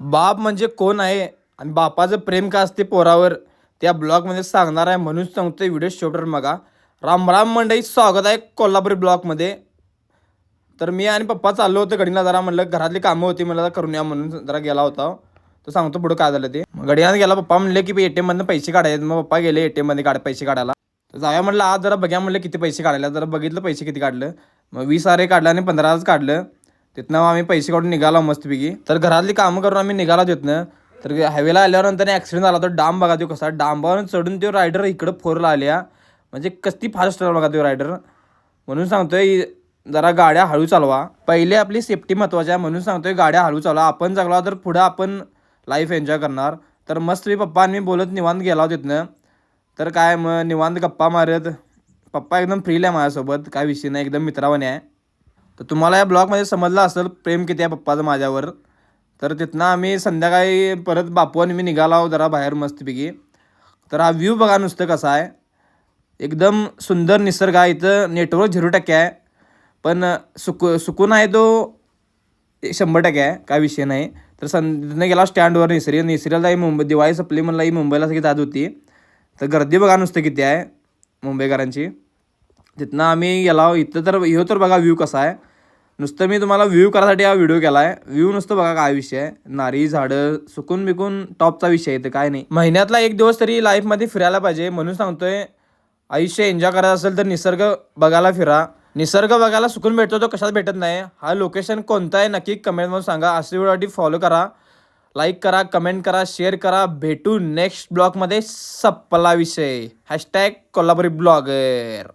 बाप म्हणजे कोण आहे आणि बापाचं प्रेम का असते पोरावर त्या ब्लॉगमध्ये सांगणार आहे, म्हणून सांगतोय व्हिडिओ शेवटवर बघा. राम राम मंडळी, स्वागत आहे कोल्हापुरी ब्लॉगमध्ये. तर मी आणि पप्पा चाललो होतो गडीला, जरा म्हणलं घरातली कामं होती, मला करून या म्हणून जरा गेला होता. तर सांगतो पुढं काय झालं ते. गडियानं गेला, पप्पा म्हणले की ATM मधनं पैसे काढायचे. मग पप्पा गेले ATM मध्ये पैसे काढायला. तर जाऊया म्हणलं आज जरा बघ्या म्हणलं किती पैसे काढले. जरा बघितलं पैसे किती काढलं. मग 20 सारे काढलं आणि 15च काढलं. तिथनं आम्ही पैसे काढून निघालो मस्तपैकी. तर घरातली कामं करून आम्ही निघालो तिथनं. तर हायवेला आल्यावर नंतर ॲक्सिडेंट झाला. तर डांब बघा तो कसा, डांबावरून चढून तो रायडर इकडं फोरला आल्या. म्हणजे कसली फास्ट बघा तो रायडर. म्हणून सांगतोय जरा गाड्या हळू चालवा. पहिले आपली सेफ्टी महत्त्वाची आहे, म्हणून सांगतोय गाड्या हळू चालवा. आपण जगला तर पुढं आपण लाईफ एन्जॉय करणार. तर मस्त मी पप्पा आणि मी बोलत निवांत गेला होतो तिथनं. तर काय मग निवांत गप्पा मारत, पप्पा एकदम फ्रील आहे माझ्यासोबत, काय विषय नाही, एकदम मित्रावाने आहे. तर तुम्हाला या ब्लॉगमध्ये समजलं असेल प्रेम किती आहे पप्पाचं माझ्यावर. तर तिथनं आम्ही संध्याकाळी परत बापू आणि मी निघालो जरा बाहेर मस्तपैकी. तर हा व्ह्यू बघा नुसतं कसा आहे, एकदम सुंदर निसर्ग आहे. इथं नेटवर्क 0% आहे, पण सुकून आहे तो 100% आहे, काय विषय नाही. तर तिथनं गेला स्टँडवर निसरीला जाई मुंबई, दिवाळी सपली म्हणला ही मुंबईला सगळी जात होती. तर गर्दी बघा नुसतं किती आहे मुंबईकरांची. तिथनं आम्ही गेला. इथं तर ह्यो तर बघा व्ह्यू कसा आहे. नुसतं मी तुम्हाला व्ह्यू करायसाठी हा व्हिडिओ केला आहे. व्ह्यू नुसतं बघा काय विषय आहे. नारी झाडं सुकून बिकून टॉपचा विषय आहे, तर काय नाही. महिन्यातला 1 दिवस तरी लाईफमध्ये फिरायला पाहिजे. म्हणून सांगतोय आयुष्य एन्जॉय करायचं असेल तर निसर्ग बघायला फिरा. निसर्ग बघायला सुकून भेटतो, तो कशात भेटत नाही. हा लोकेशन कोणता आहे नक्की कमेंटमध्ये सांगा. असे व्हिडिओसाठी फॉलो करा, लाईक करा, कमेंट करा, शेअर करा. भेटू नेक्स्ट ब्लॉगमध्ये. सपला विषय # कोल्हापुरी ब्लॉगर.